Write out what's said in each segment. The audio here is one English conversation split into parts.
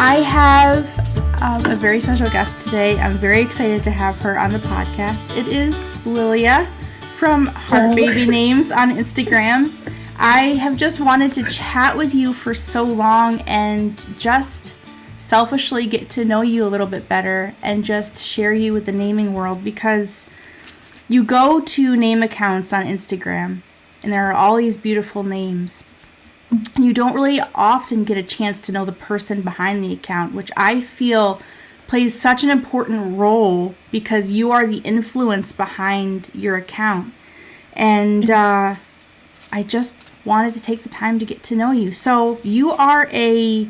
I have a very special guest today. I'm very excited to have her on the podcast. It is Lilia from Heart Baby Names on Instagram. I have just wanted to chat with you for so long and just selfishly get to know you a little bit better and just share you with the naming world, because you go to name accounts on Instagram and there are all these beautiful names. And you don't really often get a chance to know the person behind the account, which I feel plays such an important role because you are the influence behind your account. And I just wanted to take the time to get to know you. So you are a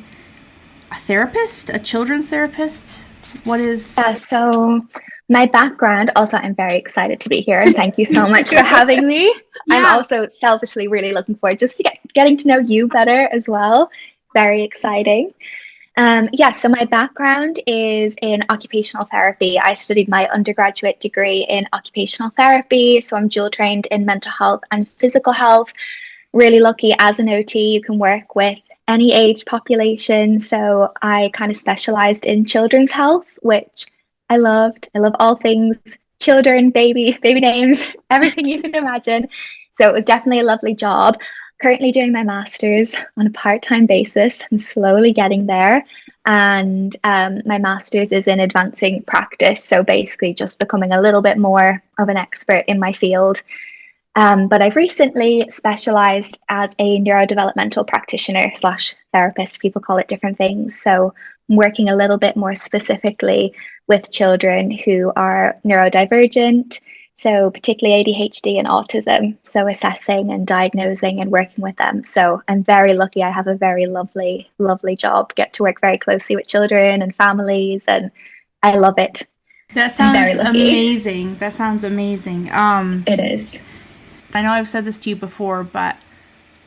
therapist, a children's therapist? What is... So my background, also, I'm very excited to be here, and thank you so much for having me. Yeah. I'm also selfishly really looking forward just to getting to know you better as well. Very exciting. So my background is in occupational therapy. I studied my undergraduate degree in occupational therapy, so I'm dual trained in mental health and physical health. Really lucky as an OT, you can work with any age population. So I kind of specialized in children's health, which I loved. I love all things children, baby names, everything you can imagine. So it was definitely a lovely job. Currently doing my master's on a part-time basis and slowly getting there. And my master's is in advancing practice. So basically just becoming a little bit more of an expert in my field. But I've recently specialized as a neurodevelopmental practitioner / therapist. People call it different things. So I'm working a little bit more specifically with children who are neurodivergent, so particularly ADHD and autism. So assessing and diagnosing and working with them. So I'm very lucky. I have a very lovely, lovely job. Get to work very closely with children and families, and I love it. That sounds amazing. That sounds amazing. It is. I know I've said this to you before, but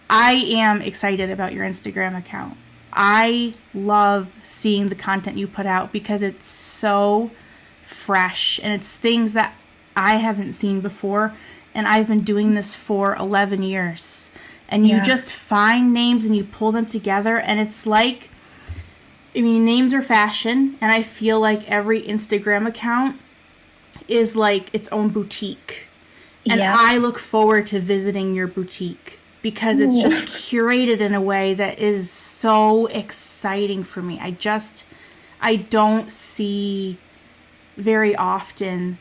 I am excited about your Instagram account. I love seeing the content you put out because it's so fresh and it's things that I haven't seen before. And I've been doing this for 11 years. And you just find names and you pull them together. And it's like, names are fashion. And I feel like every Instagram account is like its own boutique. And I look forward to visiting your boutique because it's just curated in a way that is so exciting for me. I don't see very often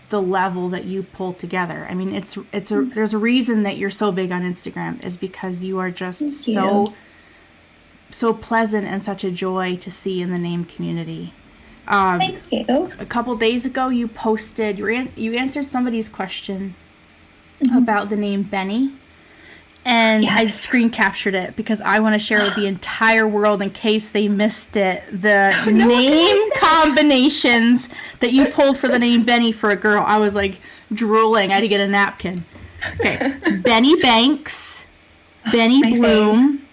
the level that you pull together. I mean, there's a reason that you're so big on Instagram, is because you are just so pleasant and such a joy to see in the name community. Thank you. A couple days ago, you posted, you answered somebody's question about the name Benny. And I screen captured it because I want to share with the entire world in case they missed it. The name combinations that you pulled for the name Benny for a girl. I was like drooling. I had to get a napkin. Okay. Benny Banks, Benny Bloom,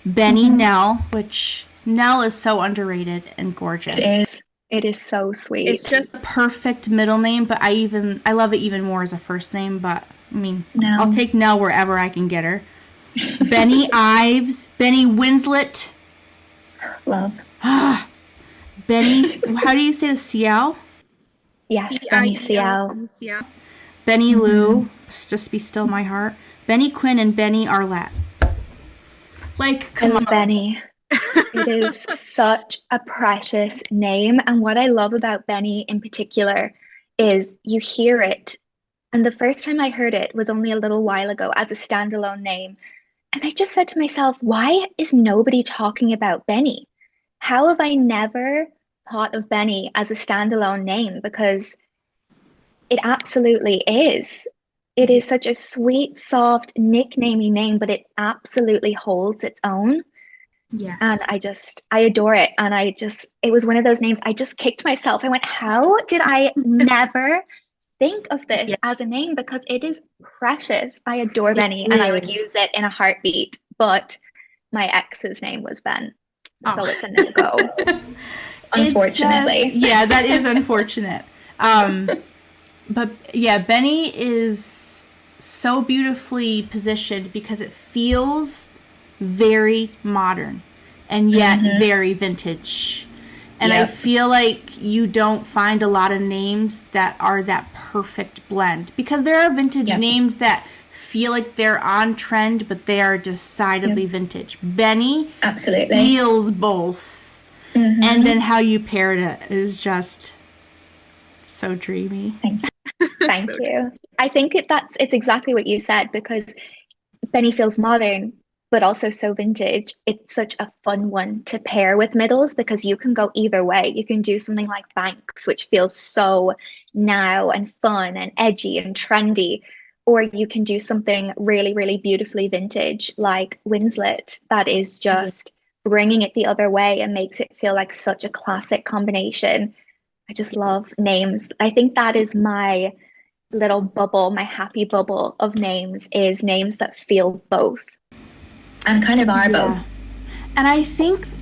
Benny Nell, which Nell is so underrated and gorgeous. It is so sweet. It's just the perfect middle name, but I love it even more as a first name, but I'll take Nell wherever I can get her. Benny Ives, Benny Winslet. Love. Benny, how do you say the CL? Yes, Benny CL. Benny Lou, Just Be Still My Heart. Benny Quinn and Benny Arlette. Like, come on. Benny. It is such a precious name. And what I love about Benny in particular is you hear it. And the first time I heard it was only a little while ago as a standalone name. And I just said to myself, why is nobody talking about Benny? How have I never thought of Benny as a standalone name? Because it absolutely is. It is such a sweet, soft, nicknamey name, but it absolutely holds its own. Yes. And I adore it. And it was one of those names, I just kicked myself. I went, how did I never think of this as a name? Because it is precious. I adore Benny and I would use it in a heartbeat, but my ex's name was Ben. So it's a no-go. Unfortunately. That is unfortunate. But yeah, Benny is so beautifully positioned because it feels very modern. and yet very vintage. And I feel like you don't find a lot of names that are that perfect blend, because there are vintage names that feel like they're on trend, but they are decidedly vintage. Benny Absolutely feels both. And then how you paired it is just so dreamy. Thank you. I think it's exactly what you said, because Benny feels modern, but also so vintage. It's such a fun one to pair with middles, because you can go either way. You can do something like Banks, which feels so now and fun and edgy and trendy, or you can do something really, really beautifully vintage like Winslet, that is just bringing it the other way and makes it feel like such a classic combination. I just love names. I think that is my little bubble, my happy bubble of names, is names that feel both and kind of are both. And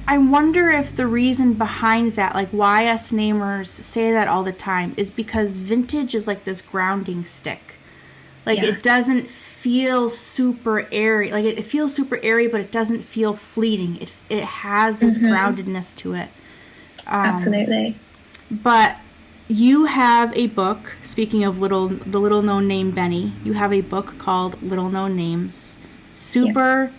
I wonder if the reason behind that, like why us namers say that all the time, is because vintage is like this grounding stick. Like it doesn't feel super airy. Like it feels super airy, but it doesn't feel fleeting. It has this groundedness to it. Absolutely. But you have a book, speaking of the little known name Benny, you have a book called Little Known Names. Super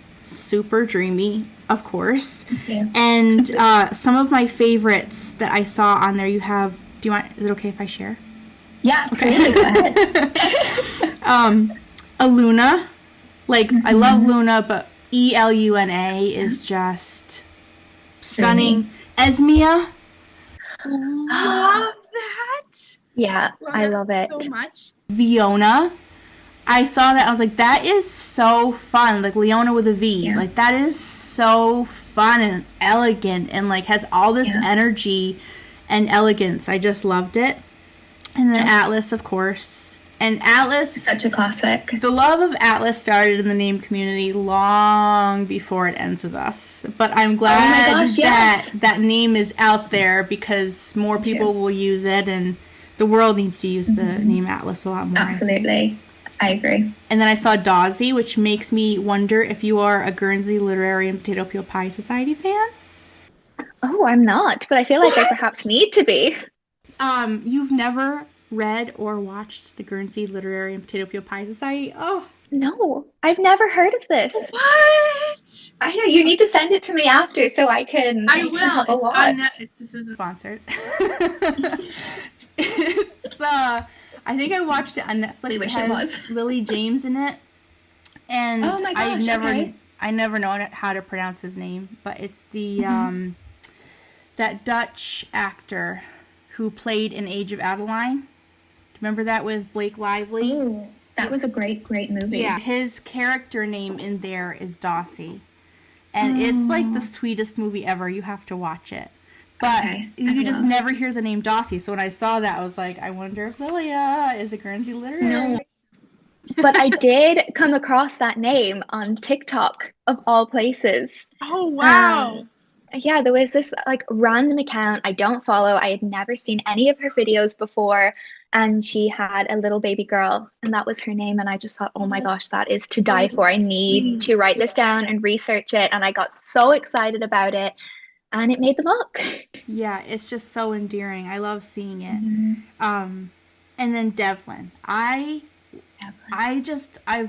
dreamy, of course. And some of my favorites that I saw on there, is it okay if I share? Yeah, absolutely. Go ahead. Aluna. Like, I love Luna, but Eluna is just stunning. Esmia. Love that. Yeah, I love it so much. Viona. I saw that. I was like, that is so fun. Like Leona with a V. Like, that is so fun and elegant and, like, has all this energy and elegance. I just loved it. And then Atlas, of course. And Atlas... Such a classic. The love of Atlas started in the name community long before it ends with us. But I'm glad that name is out there, because more people will use it, and the world needs to use the name Atlas a lot more. Absolutely. I agree. And then I saw Dawsey, which makes me wonder if you are a Guernsey Literary and Potato Peel Pie Society fan. Oh, I'm not, but I feel like I perhaps need to be. You've never read or watched the Guernsey Literary and Potato Peel Pie Society? Oh. No, I've never heard of this. What? I know, you need to send it to me after so I can have a watch. This is sponsored. It's I think I watched it on Netflix. It has Lily James in it. And oh my gosh, I never know how to pronounce his name, but it's the that Dutch actor who played in Age of Adeline. Do you remember that with Blake Lively? Oh, that was a great movie. Yeah, his character name in there is Dawsey. And it's like the sweetest movie ever. You have to watch it. But you just never hear the name Dawsey. So when I saw that, I was like, I wonder if Lilia is a Guernsey literary. No. But I did come across that name on TikTok, of all places. Oh, wow. Yeah, there was this like random account I don't follow. I had never seen any of her videos before. And she had a little baby girl, and that was her name. And I just thought, oh my gosh, that is to die for. I need to write this down and research it. And I got so excited about it. And it made the book. Yeah, it's just so endearing. I love seeing it. And then Devlin. I've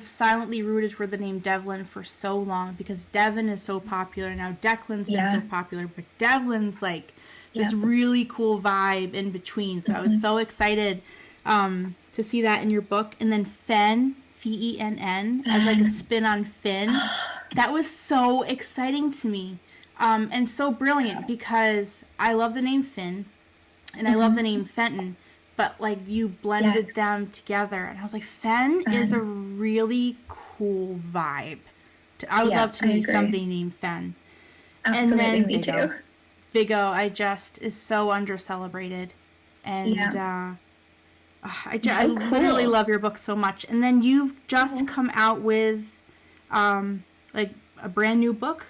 silently rooted for the name Devlin for so long, because Devin is so popular now. Declan's been so popular, but Devlin's like this really cool vibe in between. So I was so excited to see that in your book. And then Fenn, Fenn, as like a spin on Finn. That was so exciting to me. And so brilliant, because I love the name Finn and I love the name Fenton, but like you blended them together, and I was like, Fenn is a really cool vibe. I would love to meet somebody named Fenn. Absolutely, and then me too. Vigo, is so under-celebrated, and I literally love your book so much. And then you've just come out with like a brand new book.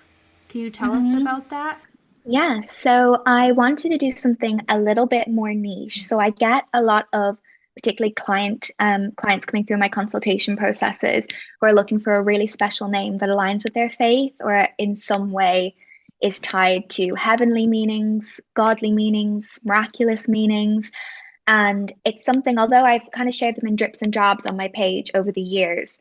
Can you tell us about that? Yeah, so I wanted to do something a little bit more niche. So I get a lot of particularly clients coming through my consultation processes who are looking for a really special name that aligns with their faith or in some way is tied to heavenly meanings, godly meanings, miraculous meanings. And it's something, although I've kind of shared them in drips and drabs on my page over the years,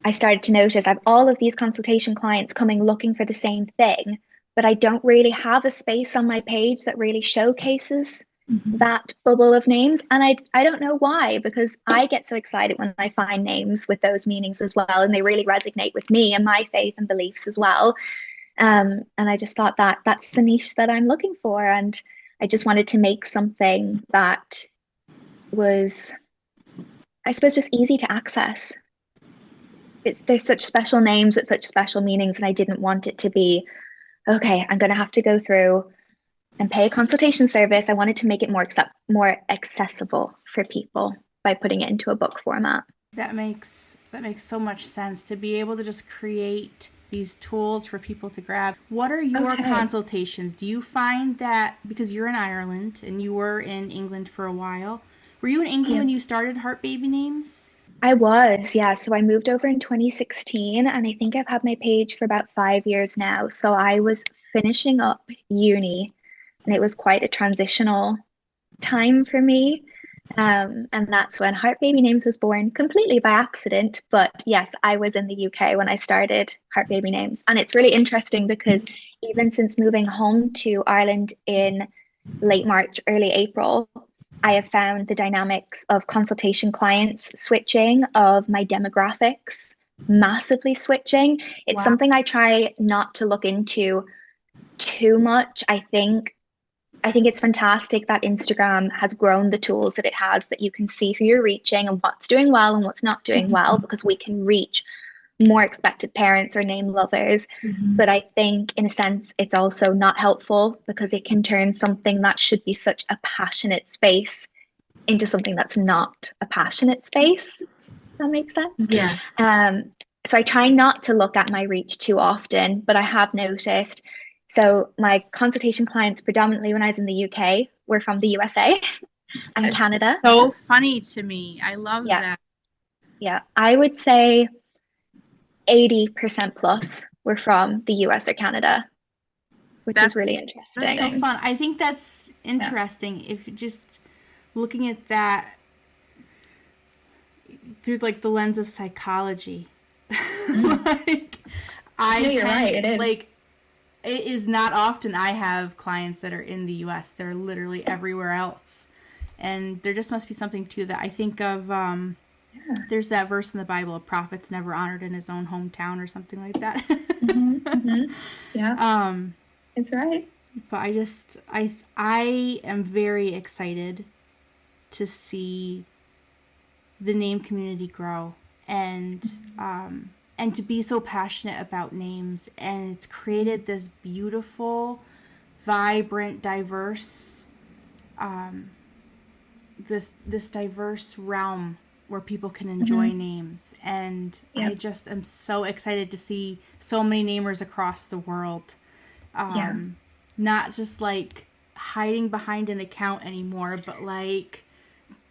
I started to notice I've all of these consultation clients coming looking for the same thing, but I don't really have a space on my page that really showcases that bubble of names. And I don't know why, because I get so excited when I find names with those meanings as well, and they really resonate with me and my faith and beliefs as well. And I just thought that that's the niche that I'm looking for. And I just wanted to make something that was, I suppose, just easy to access. There's such special names with such special meanings, and I didn't want it to be, okay, I'm going to have to go through and pay a consultation service. I wanted to make it more accessible for people by putting it into a book format. That makes so much sense, to be able to just create these tools for people to grab. What are your consultations? Do you find that, because you're in Ireland and you were in England for a while, were you in England when you started Heart Baby Names? I was, yeah. So I moved over in 2016, and I think I've had my page for about 5 years now. So I was finishing up uni, and it was quite a transitional time for me. And that's when Heart Baby Names was born, completely by accident. But yes, I was in the UK when I started Heart Baby Names. And it's really interesting because even since moving home to Ireland in late March, early April, I have found the dynamics of consultation clients switching, of my demographics massively switching. It's something I try not to look into too much. I think it's fantastic that Instagram has grown the tools that it has, that you can see who you're reaching and what's doing well and what's not doing well, because we can reach more expected parents or name lovers. But I think in a sense it's also not helpful, because it can turn something that should be such a passionate space into something that's not a passionate space. That makes sense? Yes. So I try not to look at my reach too often, but I have noticed, so my consultation clients predominantly when I was in the UK were from the USA and Canada. So funny to me. I love that. Yeah, I would say 80% plus were from the US or Canada, which is really interesting. That's so fun. I think that's interesting. If just looking at that through like the lens of psychology, like you're right. It is. Like, it is not often I have clients that are in the US. They're literally everywhere else. And there just must be something to that. I think of, there's that verse in the Bible, a prophet's never honored in his own hometown, or something like that. Yeah. It's right. But I am very excited to see the name community grow, and to be so passionate about names. And it's created this beautiful, vibrant, diverse, this diverse realm where people can enjoy names. And I just am so excited to see so many namers across the world. Not just like hiding behind an account anymore, but like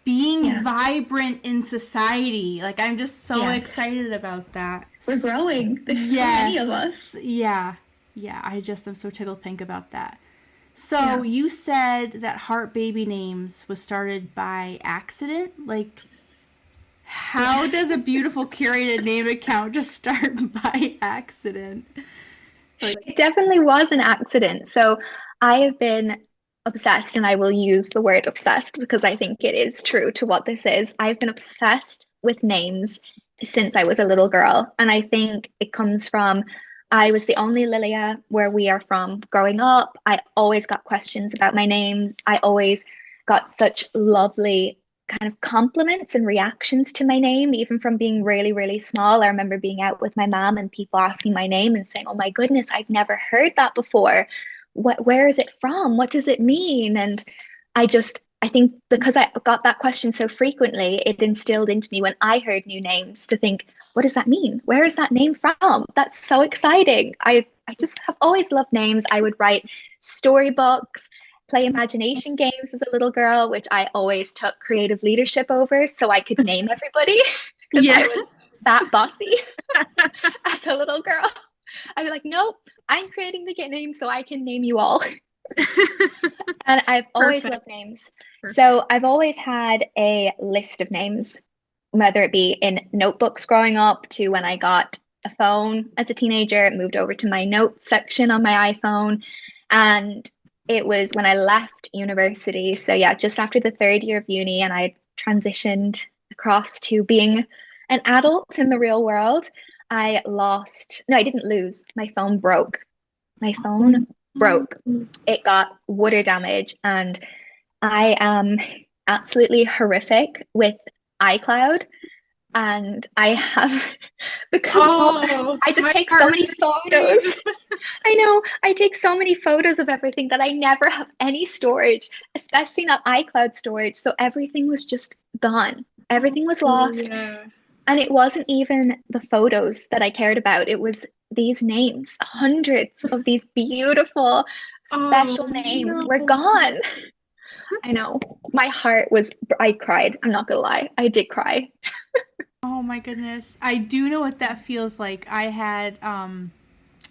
being vibrant in society. Like, I'm just so excited about that. We're growing. There's so many of us. Yeah. I'm so tickled pink about that. So you said that Heart Baby Names was started by accident. Like, how does a beautiful curated name account just start by accident? Like, it definitely was an accident. So I have been obsessed, and I will use the word obsessed because I think it is true to what this is. I've been obsessed with names since I was a little girl. And I think it comes from, I was the only Lilia where we are from growing up. I always got questions about my name. I always got such lovely kind of compliments and reactions to my name, even from being really, really small. I remember being out with my mom and people asking my name and saying, "Oh my goodness, I've never heard that before. Where is it from? What does it mean?" And I think because I got that question so frequently, it instilled into me when I heard new names to think, what does that mean? Where is that name from? That's so exciting. I just have always loved names. I would write storybooks, play imagination games as a little girl, which I always took creative leadership over so I could name everybody, because I was that bossy as a little girl. I'd be like, nope, I'm creating the name so I can name you all. And I've always Perfect. loved names. Perfect. So I've always had a list of names, whether it be in notebooks growing up to when I got a phone as a teenager, it moved over to my notes section on my iPhone. And it was when I left university. So yeah, just after the third year of uni, and I transitioned across to being an adult in the real world. No, I didn't lose. My phone broke. My phone broke. It got water damage, and I am absolutely horrific with iCloud. And I have, because Oh, I just my take so heart many is photos. I know, I take so many photos of everything that I never have any storage, especially not iCloud storage. So everything was just gone. Everything was lost. yeah. And it wasn't even the photos that I cared about. It was these names. Hundreds of these beautiful, Oh, special names were no. gone. I know. I cried. I'm not gonna lie. I did cry. Oh my goodness. I do know what that feels like. I had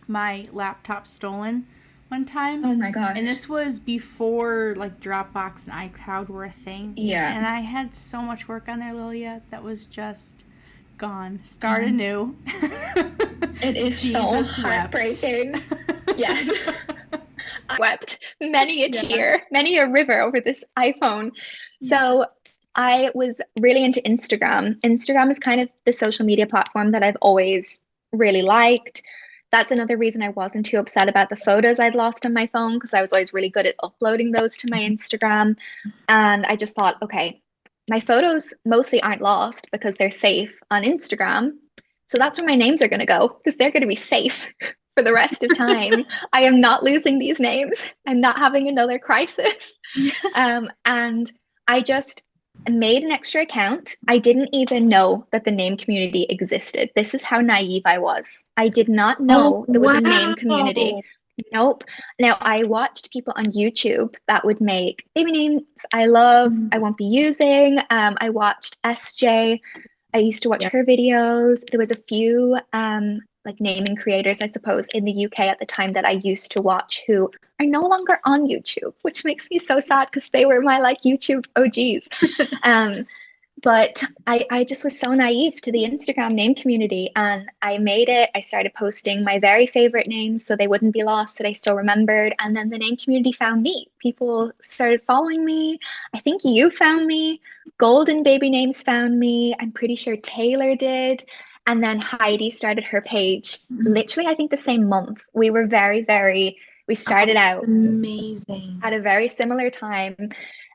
my laptop stolen one time. Oh my And gosh. this was before like Dropbox and iCloud were a thing. Yeah. And I had so much work on there, Lilia, that was just gone. Start anew. It is so Jesus heartbreaking. wept. Yes. I wept many a Yeah. tear, many a river over this iPhone. So I was really into Instagram. Instagram is kind of the social media platform that I've always really liked. That's another reason I wasn't too upset about the photos I'd lost on my phone, because I was always really good at uploading those to my Instagram. And I just thought, okay, my photos mostly aren't lost because they're safe on Instagram. So that's where my names are going to go, because they're going to be safe for the rest of time. I am not losing these names. I'm not having another crisis. And I just made an extra account. I didn't even know that the name community existed. This is how naive I was. I did not Oh, know there was a name community. wow. Nope. Now, I watched people on YouTube that would make baby names I won't be using. I watched SJ. I used to watch Yeah. her videos. There was a few like naming creators, I suppose, in the UK at the time that I used to watch who are no longer on YouTube, which makes me so sad because they were my like YouTube OGs. But I just was so naive to the Instagram name community, and I made it. I started posting my very favorite names so they wouldn't be lost, that I still remembered. And then the name community found me. People started following me. I think you found me. Golden Baby Names found me. I'm pretty sure Taylor did. And then Heidi started her page literally, I think the same month. We were we started out Amazing. at a very similar time.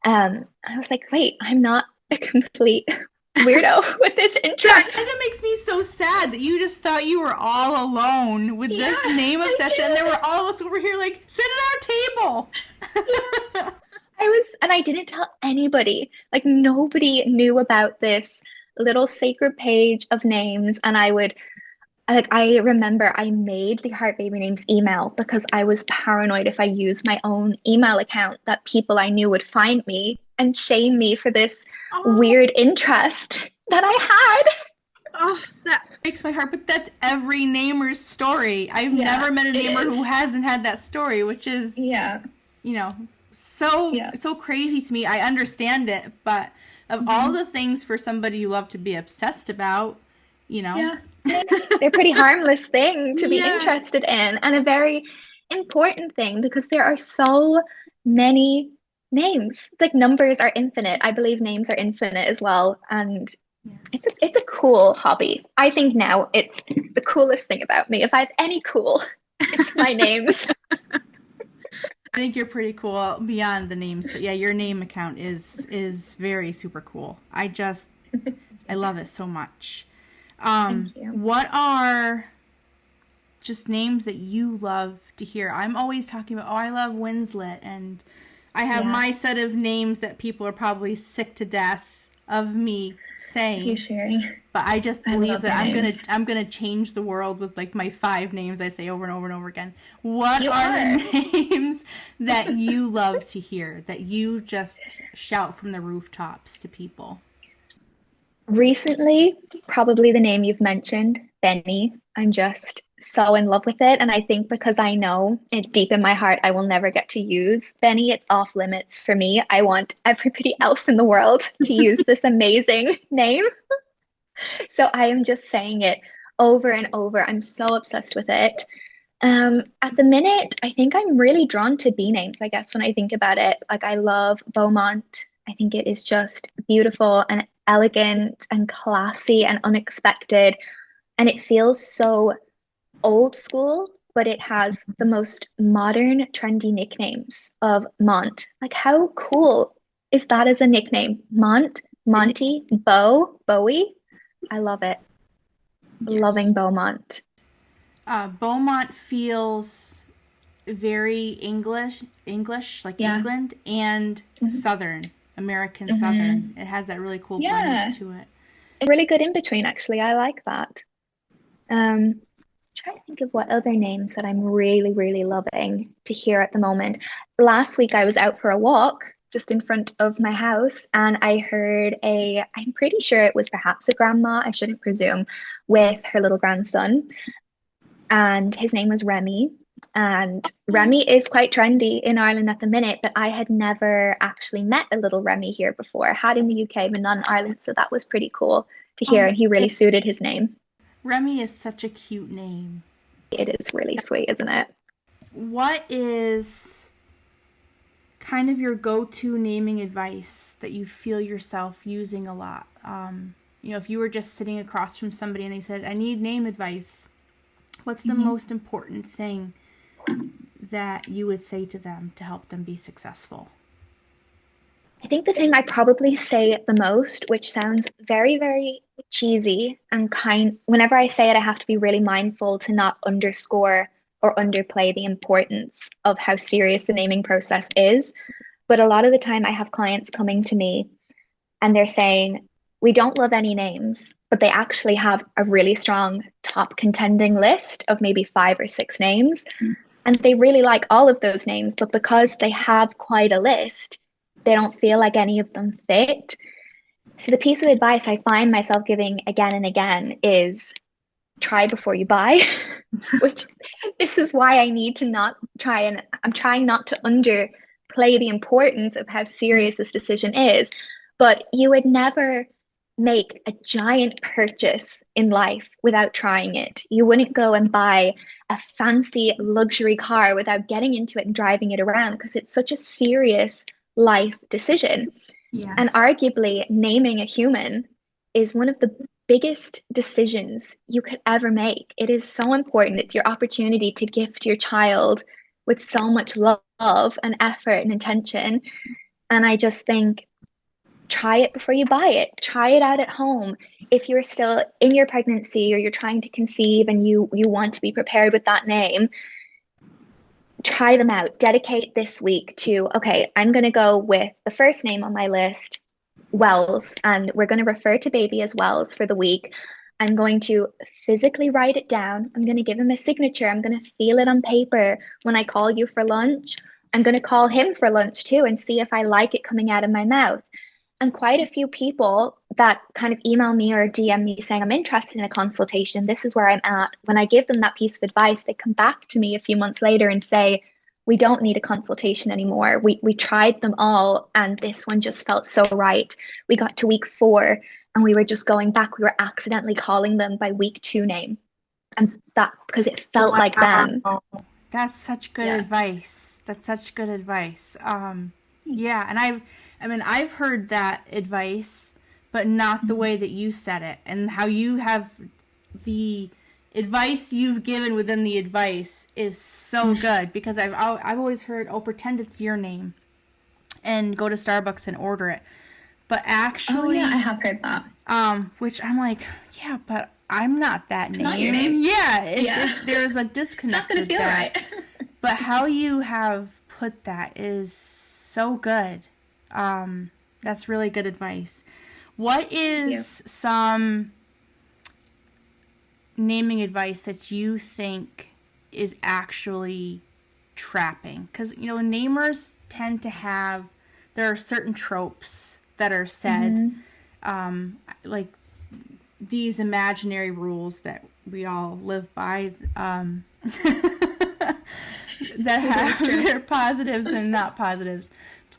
I was like, wait, I'm not a complete weirdo with this interest. That kind of makes me so sad that you just thought you were all alone with this name obsession, and there were all of us over here like, sit at our table. And I didn't tell anybody. Like, nobody knew about this little sacred page of names. And I remember I made the Heart Baby Names email because I was paranoid if I used my own email account that people I knew would find me and shame me for this weird interest that I had. Oh, that breaks my heart, but that's every namer's story. I've never met a namer who hasn't had that story, which is, so crazy to me. I understand it, but of all the things for somebody you love to be obsessed about, they're a pretty harmless thing to be interested in, and a very important thing, because there are so many names. It's like numbers are infinite. I believe names are infinite as well, and it's a cool hobby. I think now it's the coolest thing about me. If I have any cool, it's my names. I think you're pretty cool beyond the names, but yeah, your name account is very super cool. I love it so much. Thank you. What are just names that you love to hear? I'm always talking about, I love Winslet, and I have my set of names that people are probably sick to death of me saying. You sharing. But I just believe that I'm gonna change the world with like my 5 names I say over and over and over again. What are the names that you love to hear, that you just shout from the rooftops to people? Recently, probably the name you've mentioned, Benny. I'm just so in love with it. And I think because I know it deep in my heart, I will never get to use Benny. It's off limits for me. I want everybody else in the world to use this amazing name. So I am just saying it over and over. I'm so obsessed with it. At the minute, I think I'm really drawn to B names, I guess, when I think about it. Like, I love Beaumont. I think it is just beautiful and elegant and classy and unexpected. And it feels so old school, but it has the most modern, trendy nicknames of Mont. Like, how cool is that as a nickname? Mont, Monty, Beau, Bowie. I love it. Yes. Loving Beaumont. Beaumont feels very English, like Yeah. England, and Mhm. Southern, American Mhm. Southern. It has that really cool Yeah. blend to it. It's really good in between, actually. I like that. Try to think of what other names that I'm really, really loving to hear at the moment. Last week I was out for a walk just in front of my house, and I heard I'm pretty sure it was perhaps a grandma, I shouldn't presume, with her little grandson, and his name was Remy. And Remy is quite trendy in Ireland at the minute, but I had never actually met a little Remy here before. I had in the UK, but not in Ireland, so that was pretty cool to hear, and he really suited his name. Remy is such a cute name. It is really sweet, isn't it? What is kind of your go-to naming advice that you feel yourself using a lot? If you were just sitting across from somebody and they said, I need name advice, what's the most important thing that you would say to them to help them be successful? I think the thing I probably say the most, which sounds very, very cheesy and whenever I say it, I have to be really mindful to not underscore or underplay the importance of how serious the naming process is. But a lot of the time, I have clients coming to me and they're saying, we don't love any names, but they actually have a really strong top contending list of maybe 5 or 6 names. And they really like all of those names, but because they have quite a list, they don't feel like any of them fit. So the piece of advice I find myself giving again and again is try before you buy, which this is why I need to not try, and I'm trying not to underplay the importance of how serious this decision is. But you would never make a giant purchase in life without trying it. You wouldn't go and buy a fancy luxury car without getting into it and driving it around, because it's such a serious life decision. Yes. And arguably, naming a human is one of the biggest decisions you could ever make. It is so important. It's your opportunity to gift your child with so much love and effort and intention. And I just think, try it before you buy it. Try it out at home. If you're still in your pregnancy or you're trying to conceive and you want to be prepared with that name, try them out. Dedicate this week to, okay, I'm going to go with the first name on my list, Wells, and we're going to refer to baby as Wells for the week. I'm going to physically write it down. I'm going to give him a signature. I'm going to feel it on paper when I call you for lunch. I'm going to call him for lunch too and see if I like it coming out of my mouth. And quite a few people that kind of email me or DM me saying, I'm interested in a consultation, this is where I'm at. When I give them that piece of advice, they come back to me a few months later and say, we don't need a consultation anymore. We tried them all, and this one just felt so right. We got to week 4, and we were just going back. We were accidentally calling them by week 2 name. And that, because it felt like them. That's such good advice. That's such good advice. Yeah, and I've heard that advice, but not the way that you said it, and how you have the advice you've given within the advice is so good, because I've always heard, pretend it's your name and go to Starbucks and order it. But actually, I have heard that. Which I'm like, yeah, but I'm not that name. Not your name. Yeah, there's a disconnect. Not gonna feel right. But how you have put that is so good. That's really good advice. What is some naming advice that you think is actually trapping? Because, namers tend to have, there are certain tropes that are said, like these imaginary rules that we all live by, that have their positives and not positives.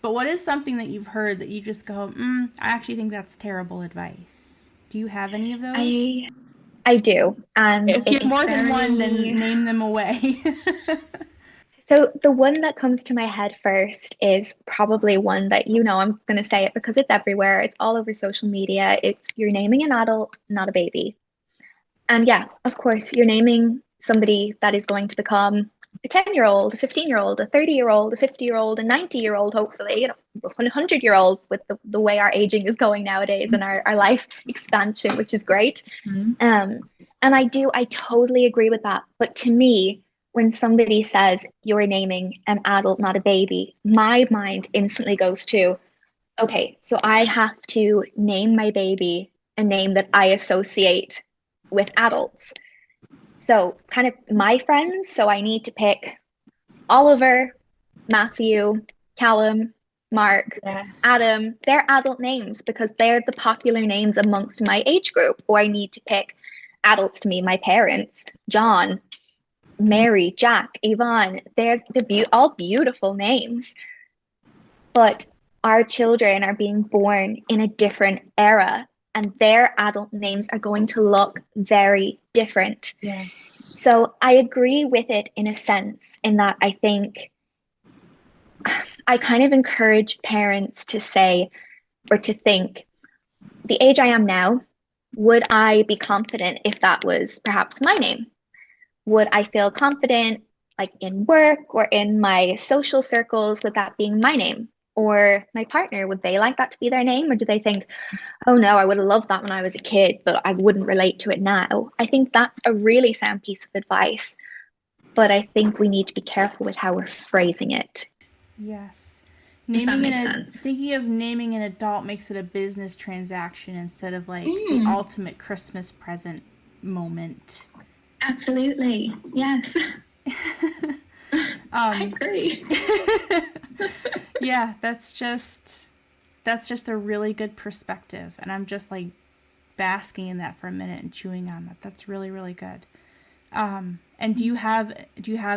But what is something that you've heard that you just go, I actually think that's terrible advice? Do you have any of those? I do. And if you have more than one, then name them away. So the one that comes to my head first is probably one that, I'm going to say it because it's everywhere. It's all over social media. It's you're naming an adult, not a baby. And yeah, of course, you're naming somebody that is going to become a 10-year-old, a 15-year-old, a 30-year-old, a 50-year-old, a 90-year-old, hopefully, a 100-year-old with the way our aging is going nowadays and our life expansion, which is great. Mm-hmm. And I totally agree with that. But to me, when somebody says you're naming an adult, not a baby, my mind instantly goes to, okay, so I have to name my baby a name that I associate with adults. So kind of my friends, so I need to pick Oliver, Matthew, Callum, Mark, Yes. Adam. They're adult names because they're the popular names amongst my age group. Or I need to pick adults to me, my parents, John, Mary, Jack, Yvonne. They're all beautiful names. But our children are being born in a different era, and their adult names are going to look very different. Yes. So I agree with it in a sense, in that I think I kind of encourage parents to say or to think, the age I am now, would I be confident if that was perhaps my name? Would I feel confident like in work or in my social circles with that being my name? Or my partner, would they like that to be their name? Or do they think, oh no, I would have loved that when I was a kid, but I wouldn't relate to it now? I think that's a really sound piece of advice. But I think we need to be careful with how we're phrasing it. Yes. Thinking of naming an adult makes it a business transaction instead of like the ultimate Christmas present moment. Absolutely. Yes. I agree. Yeah, that's just a really good perspective, and I'm just like basking in that for a minute and chewing on that. That's really, really good. And do you have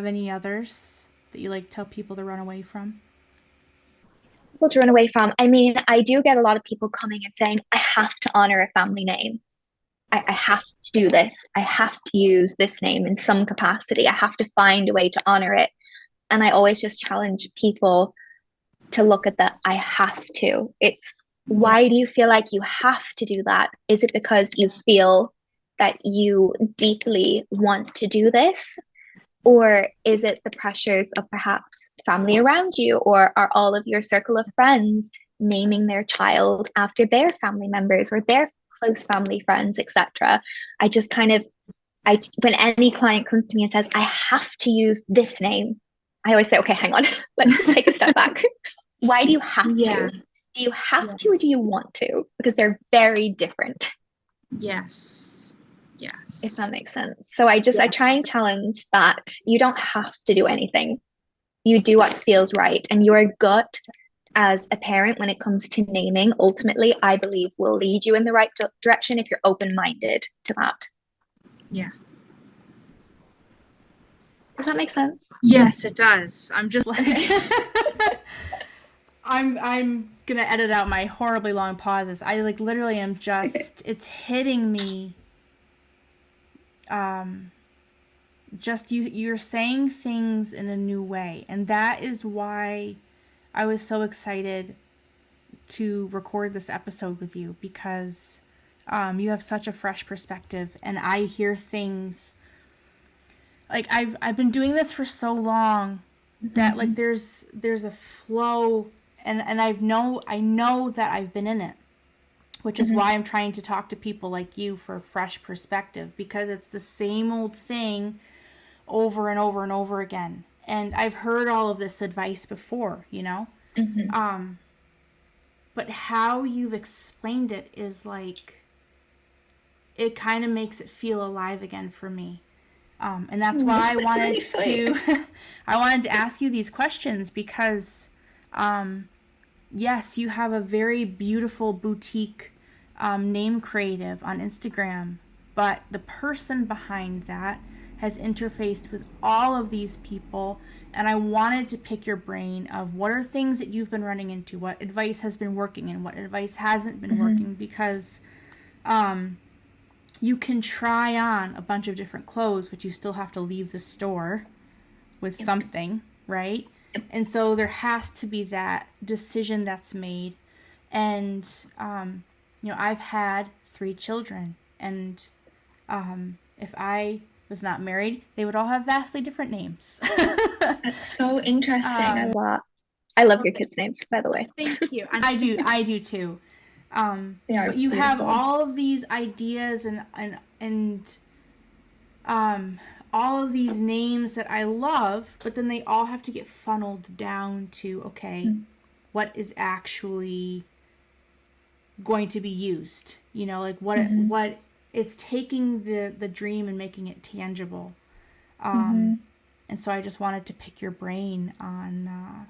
any others that you like tell people to run away from? People to run away from. I mean, I do get a lot of people coming and saying, I have to honor a family name. I have to do this. I have to use this name in some capacity. I have to find a way to honor it. And I always just challenge people to look at that. I have to. It's why do you feel like you have to do that? Is it because you feel that you deeply want to do this? Or is it the pressures of perhaps family around you, or are all of your circle of friends naming their child after their family members or their close family friends, etc.? I just kind of, when any client comes to me and says, I have to use this name, I always say, okay, hang on, let's just take a step back. Why do you have to? Do you have to or do you want to? Because they're very different. Yes. If that makes sense. So I try and challenge that you don't have to do anything. You do what feels right. And your gut as a parent when it comes to naming, ultimately, I believe will lead you in the right direction if you're open-minded to that. Yeah. Does that make sense? Yes, it does. I'm just like I'm gonna edit out my horribly long pauses. I like literally am just it's hitting me. Just you're saying things in a new way, and that is why I was so excited to record this episode with you, because you have such a fresh perspective, and I hear things like I've been doing this for so long that like there's a flow, and I know that I've been in it, which is why I'm trying to talk to people like you for a fresh perspective, because it's the same old thing over and over and over again. And I've heard all of this advice before, you know? But how you've explained it is like, it kind of makes it feel alive again for me. And that's why I wanted to ask you these questions, because yes, you have a very beautiful boutique name creative on Instagram, but the person behind that has interfaced with all of these people, and I wanted to pick your brain of what are things that you've been running into, what advice has been working and what advice hasn't been working, because you can try on a bunch of different clothes, but you still have to leave the store with something, right? And so there has to be that decision that's made. And, I've had 3 children, and if I was not married, they would all have vastly different names. That's so interesting. I love your kids' names, by the way. Thank you. I do too. But you have all of these ideas and all of these names that I love, but then they all have to get funneled down to, okay, what is actually going to be used? What it's taking the dream and making it tangible. And so I just wanted to pick your brain on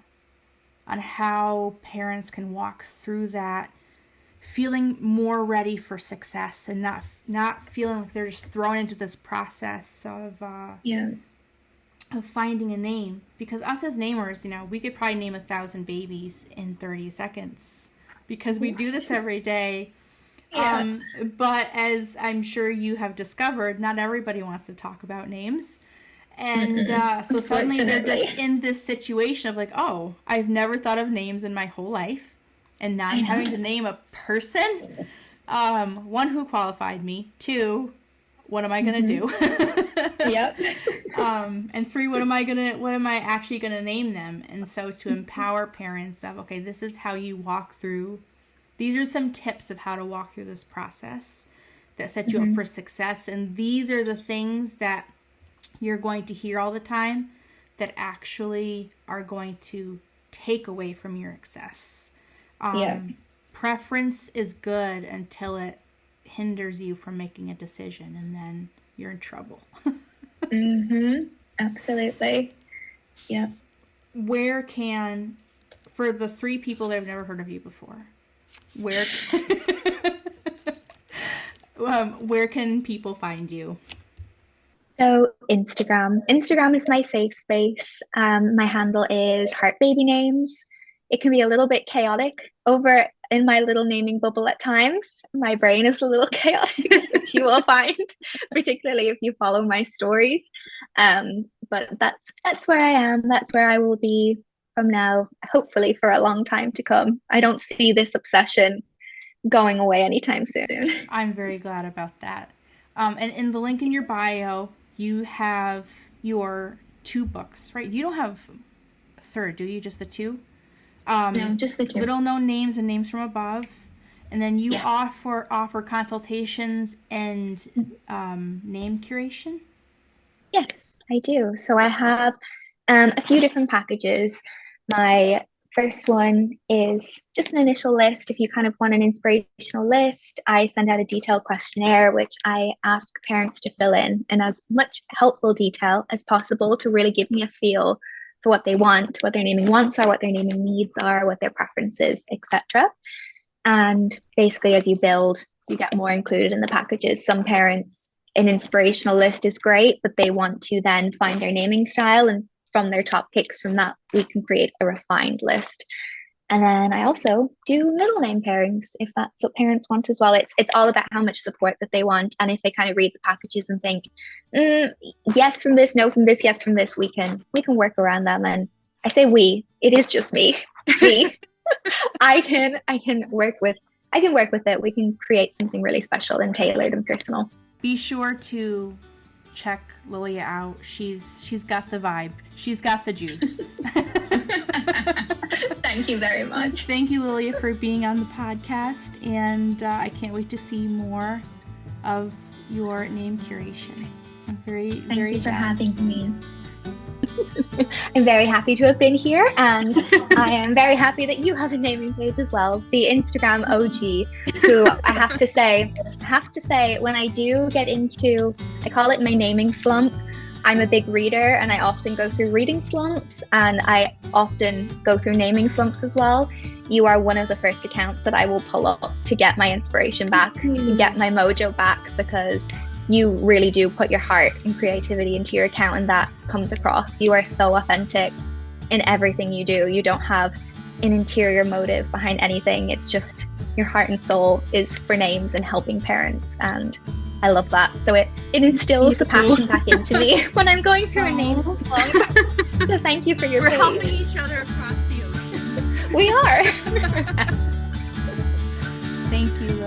how parents can walk through that, feeling more ready for success and not feeling like they're just thrown into this process of finding a name. Because us as namers, we could probably name 1,000 babies in 30 seconds because we do this every day. Yeah. But as I'm sure you have discovered, not everybody wants to talk about names. And so suddenly they're just in this situation of like, oh, I've never thought of names in my whole life. And now I'm having to name a person. 1, who qualified me. 2, what am I going to do? Yep. And 3, what am I actually going to name them? And so to empower parents of, okay, this is how you walk through. These are some tips of how to walk through this process that set you up for success. And these are the things that you're going to hear all the time that actually are going to take away from your success. Preference is good until it hinders you from making a decision, and then you're in trouble. Absolutely. Yeah. Where can, for the 3 people that have never heard of you before, where can people find you? So Instagram is my safe space. My handle is Heart Baby Names. It can be a little bit chaotic over in my little naming bubble at times. My brain is a little chaotic, which you will find, particularly if you follow my stories. But that's where I am. That's where I will be from now, hopefully for a long time to come. I don't see this obsession going away anytime soon. I'm very glad about that. And in the link in your bio, you have your 2 books, right? You don't have a third, do you? Just the 2? No, just the 2. Little Known Names and Names from Above. And then you offer consultations and name curation? Yes, I do. So I have a few different packages. My first one is just an initial list. If you kind of want an inspirational list, I send out a detailed questionnaire, which I ask parents to fill in as much helpful detail as possible to really give me a feel for what they want, what their naming wants are, what their naming needs are, what their preferences, etc. And basically, as you build, you get more included in the packages. Some parents, an inspirational list is great, but they want to then find their naming style, and from their top picks from that, we can create a refined list. And then I also do middle name pairings if that's what parents want as well. It's all about how much support that they want, and if they kind of read the packages and think, yes from this, no from this, yes from this, we can work around them. And I say we, it is just me. I can work with it. We can create something really special and tailored and personal. Be sure to check Lilia out. She's got the vibe. She's got the juice. Thank you very much. Thank you, Lilia, for being on the podcast, and I can't wait to see more of your name curation. I'm very Thank you for jazzed. having me. I'm very happy to have been here, and I am very happy that you have a naming page as well, the Instagram OG, who I have to say, when I do get into, I call it my naming slump. I'm a big reader, and I often go through reading slumps, and I often go through naming slumps as well. You are one of the first accounts that I will pull up to get my inspiration back, to get my mojo back, because you really do put your heart and creativity into your account, and that comes across. You are so authentic in everything you do. You don't have an interior motive behind anything. It's just your heart and soul is for names and helping parents, and I love that. So it instills the passion back into me when I'm going through a name slump. So thank you for your page. We're helping each other across the ocean. We are. Thank you,